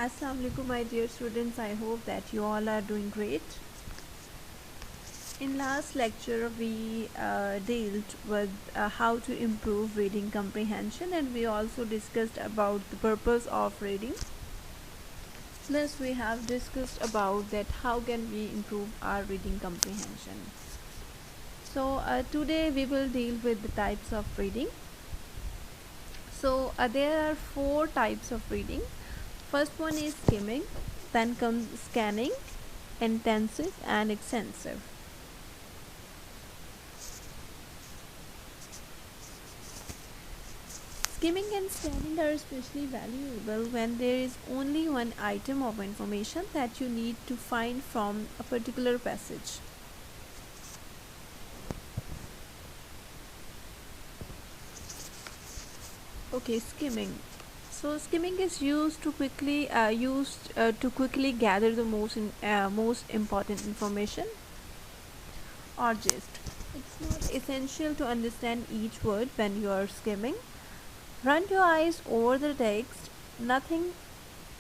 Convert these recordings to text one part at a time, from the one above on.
Assalamu alaikum, my dear students. I hope that you all are doing great. In last lecture, we dealt with how to improve reading comprehension, and we also discussed about the purpose of reading. Plus, we have discussed about that how can we improve our reading comprehension. So today we will deal with the types of reading. So there are 4 types of reading. First one is skimming, then comes scanning, intensive and extensive. Skimming and scanning are especially valuable when there is only one item of information that you need to find from a particular passage. Okay, skimming. So skimming is used to quickly gather the most important information or gist. It's not essential to understand each word when you are skimming. Run your eyes over the text, nothing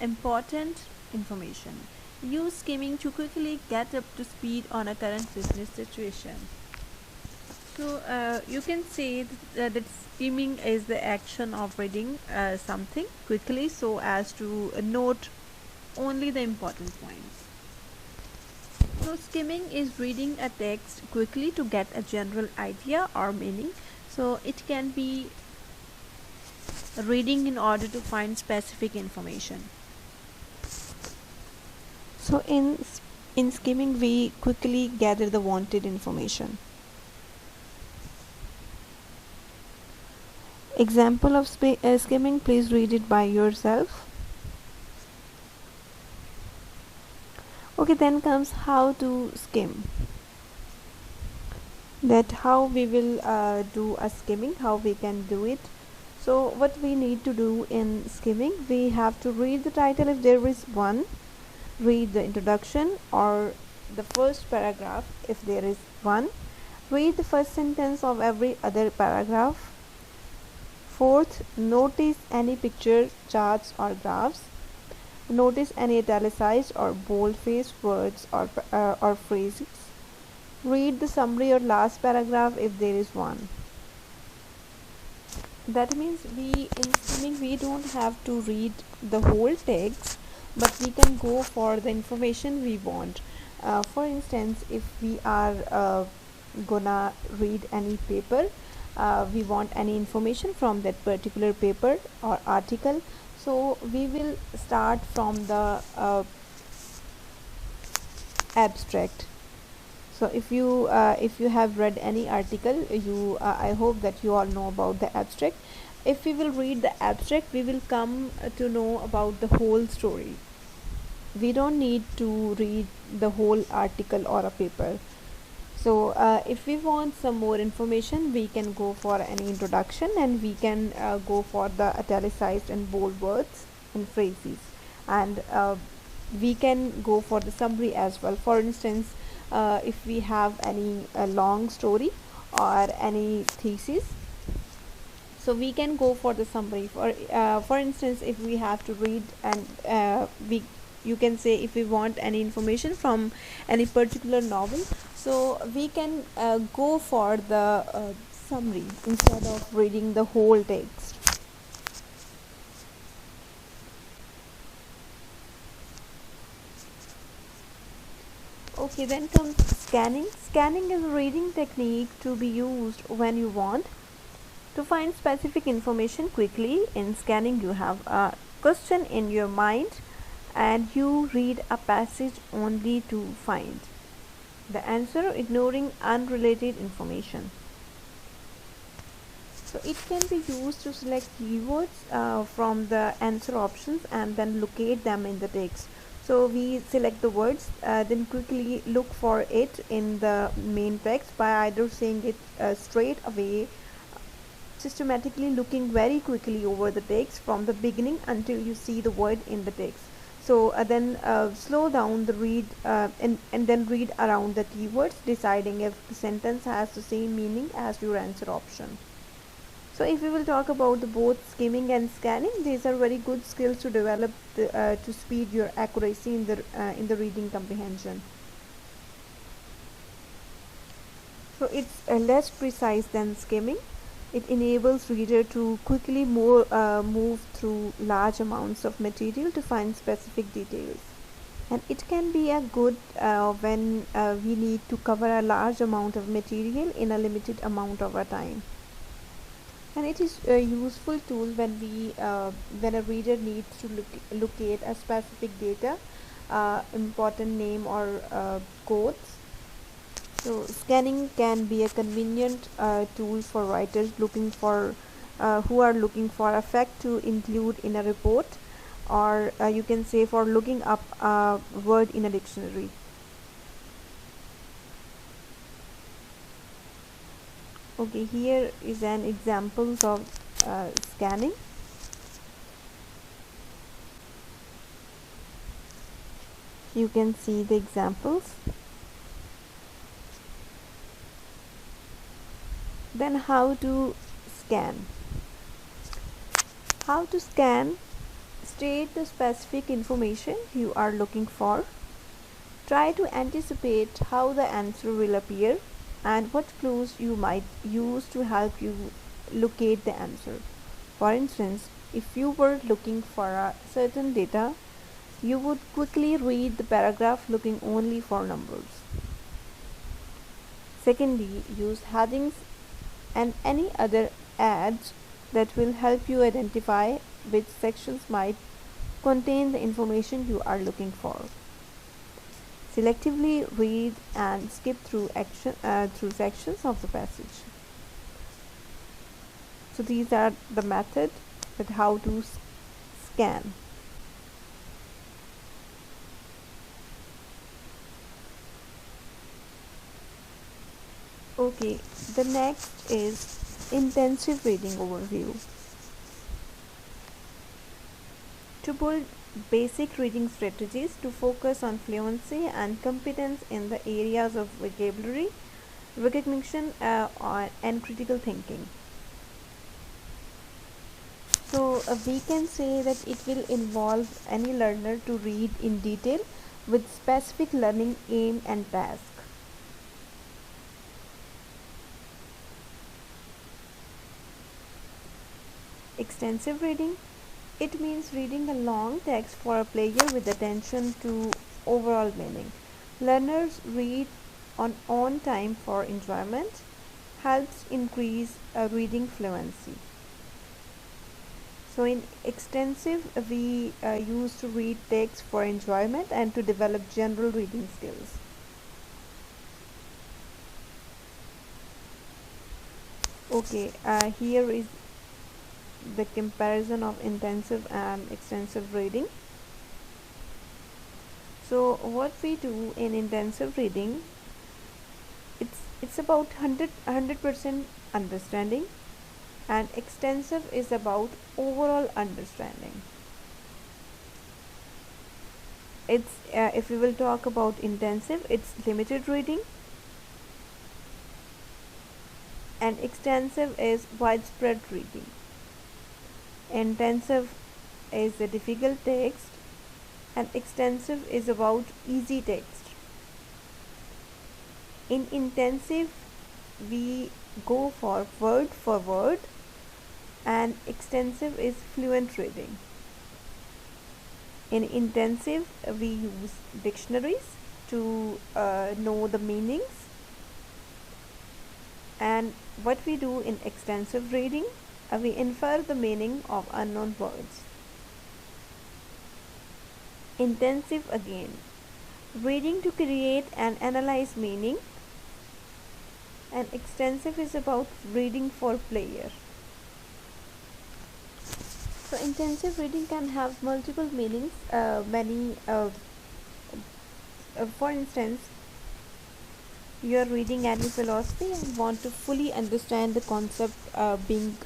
important information. Use skimming to quickly get up to speed on a current business situation. So you can say that skimming is the action of reading something quickly so as to note only the important points. So skimming is reading a text quickly to get a general idea or meaning. So it can be reading in order to find specific information. So in skimming we quickly gather the wanted information. Example of skimming, please read it by yourself. Okay, then comes how to skim. That how we will do a skimming, how we can do it. So what we need to do in skimming, we have to read the title if there is one, read the introduction or the first paragraph if there is one, read the first sentence of every other paragraph. Fourth, notice any picture, charts or graphs. Notice any italicized or bold-faced words or phrases. Read the summary or last paragraph if there is one. That means in skimming we don't have to read the whole text, but we can go for the information we want. For instance, if we are gonna read any paper, we want any information from that particular paper or article, so we will start from the abstract. So if you have read any article, I hope that you all know about the abstract. If we will read the abstract, we will come to know about the whole story. We don't need to read the whole article or a paper. So if we want some more information, we can go for any introduction, and we can go for the italicized and bold words and phrases, and we can go for the summary as well. For instance, if we have any long story or any thesis, so we can go for the summary. For instance, if we have to read and you can say if we want any information from any particular novel, so we can go for the summary instead of reading the whole text. Okay, then comes scanning. Scanning is a reading technique to be used when you want to find specific information quickly. In scanning, you have a question in your mind and you read a passage only to find the answer, ignoring unrelated information. So it can be used to select keywords from the answer options and then locate them in the text. So we select the words, then quickly look for it in the main text by either saying it straight away, systematically looking very quickly over the text from the beginning until you see the word in the text. So then slow down the read and then read around the keywords, deciding if the sentence has the same meaning as your answer option. So if we will talk about the both skimming and scanning, these are very good skills to develop to speed your accuracy in the reading comprehension. So it's less precise than skimming. It enables reader to quickly move through large amounts of material to find specific details. And it can be a good when we need to cover a large amount of material in a limited amount of our time. And it is a useful tool when a reader needs to locate a specific data, important name or codes. So scanning can be a convenient tool for writers looking for who are looking for a fact to include in a report, or you can say for looking up a word in a dictionary. Okay, here is an examples of scanning. You can see the examples. Then how to scan. How to scan: state the specific information you are looking for. Try to anticipate how the answer will appear and what clues you might use to help you locate the answer. For instance, if you were looking for a certain data, you would quickly read the paragraph looking only for numbers. Secondly, use headings and any other ads that will help you identify which sections might contain the information you are looking for. Selectively read and skip through sections of the passage. So these are the method that how to scan. Okay, the next is intensive reading overview. To build basic reading strategies to focus on fluency and competence in the areas of vocabulary, recognition, and critical thinking. So we can say that it will involve any learner to read in detail with specific learning aim and task. Extensive reading. It means reading a long text for a player with attention to overall meaning. Learners read on own time for enjoyment, helps increase reading fluency. So in extensive, we use to read text for enjoyment and to develop general reading skills. Okay, here is the comparison of intensive and extensive reading. So what we do in intensive reading, it's about 100% understanding, and extensive is about overall understanding. It's if we will talk about intensive, it's limited reading, and extensive is widespread reading. Intensive is a difficult text, and extensive is about easy text. In intensive, we go for word, and extensive is fluent reading. In intensive, we use dictionaries to know the meanings, and what we do in extensive reading, we infer the meaning of unknown words. Intensive again, reading to create and analyze meaning, and extensive is about reading for player. So intensive reading can have multiple meanings. For instance, you are reading any philosophy and want to fully understand the concept being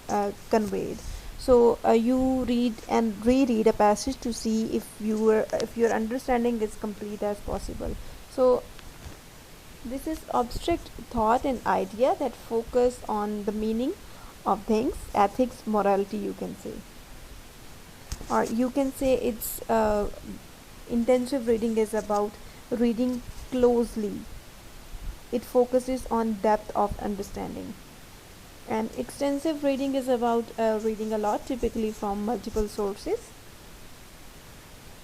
conveyed. So you read and reread a passage to see if your understanding is complete as possible. So this is abstract thought and idea that focus on the meaning of things, ethics, morality, you can say. Or you can say it's intensive reading is about reading closely. It focuses on depth of understanding. And extensive reading is about reading a lot, typically from multiple sources.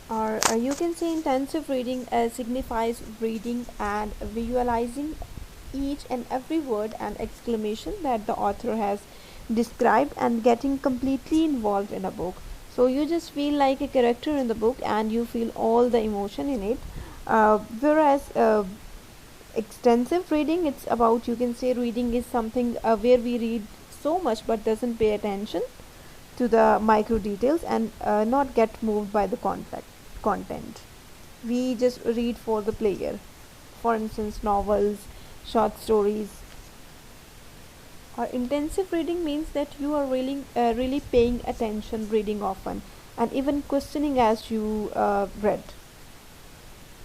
Or you can say intensive reading signifies reading and visualizing each and every word and exclamation that the author has described and getting completely involved in a book. So you just feel like a character in the book and you feel all the emotion in it. Whereas extensive reading, it's about, you can say, reading is something where we read so much but doesn't pay attention to the micro details and not get moved by the content. We just read for the player. For instance, novels, short stories. Or intensive reading means that you are really paying attention, reading often, and even questioning as you read.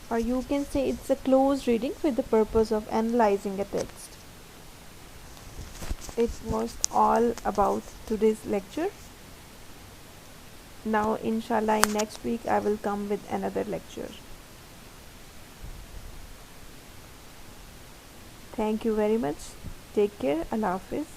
Or you can say it's a close reading with the purpose of analyzing a text. It was all about today's lecture. Now, inshallah, in next week I will come with another lecture. Thank you very much. Take care. Allah Hafiz.